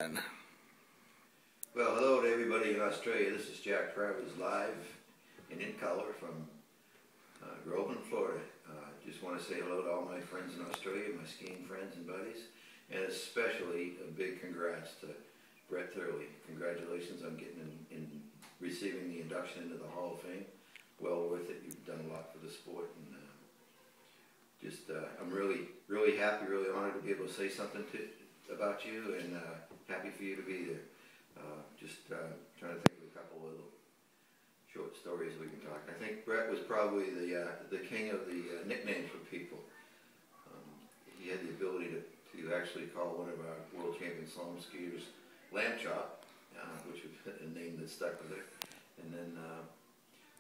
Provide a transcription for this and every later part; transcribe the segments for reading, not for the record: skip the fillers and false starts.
Well, hello to everybody in Australia. This is Jack Travers live and in color from Groveland, Florida. Just want to say hello to all my friends in Australia, my skiing friends and buddies, and especially a big congrats to Brett Thurley. Congratulations on getting in receiving the induction into the Hall of Fame. Well worth it. You've done a lot for the sport, and I'm really happy, really honored to be able to say something about you, and happy for you to be there. Trying to think of a couple of little short stories we can talk. I think Brett was probably the king of the nicknames for people. He had the ability to actually call one of our world champion slalom skiers Lamb Chop, which was a name that stuck with it. And then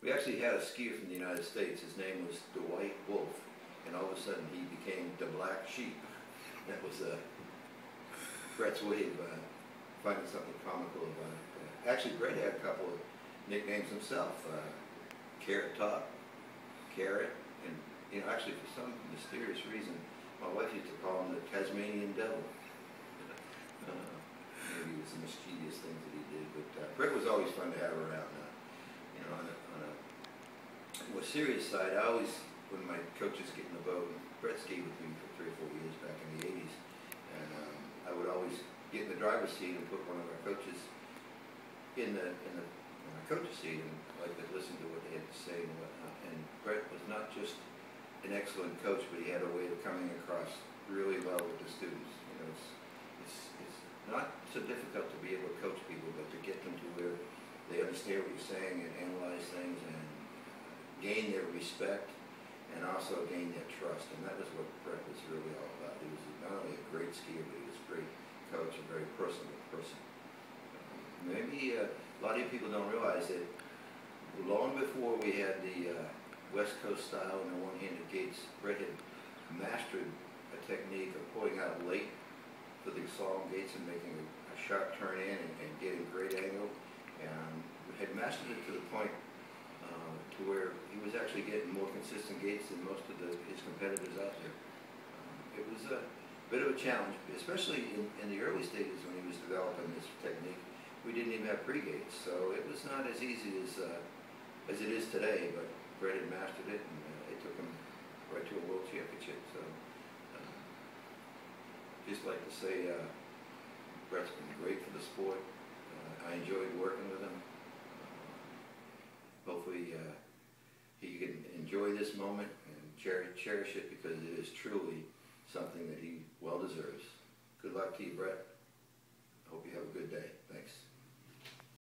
we actually had a skier from the United States. His name was Dwight Wolf, and all of a sudden he became the Black Sheep. That was Brett's way of finding something comical about it. Actually, Brett had a couple of nicknames himself. Carrot Top, Carrot, and actually for some mysterious reason, my wife used to call him the Tasmanian Devil. Maybe it was the mischievous things that he did, but Brett was always fun to have around. On a more serious side, I always, when my coaches get in the boat, and Brett skied with me for 3 or 4 years back in the 80s, and I would always get in the driver's seat and put one of our coaches in the coach's seat, and I could listen to what they had to say and whatnot. And Brett was not just an excellent coach, but he had a way of coming across really well with the students. It's not so difficult to be able to coach people, but to get them to where they understand what you're saying and analyze things and gain their respect and also gain their trust. And that was what Brett was really all about. He was not only a great skier, but he was a great coach, a very personable person. Maybe a lot of people don't realize that long before we had the West Coast style and the one-handed gates, Brett had mastered a technique of pulling out late for the slalom gates and making a sharp turn in and getting great angle, and had mastered it to the point to where he was actually getting more consistent gates than most of his competitors out there. It was a bit of a challenge, especially in the early stages when he was developing this technique. We didn't even have pre-gates, so it was not as easy as it is today, but Brett had mastered it, and it took him right to a world championship. So just like to say, Brett's been great for the sport. I enjoyed working with him. Hopefully he can enjoy this moment and cherish it, because it is truly something that he well deserves. Good luck to you, Brett.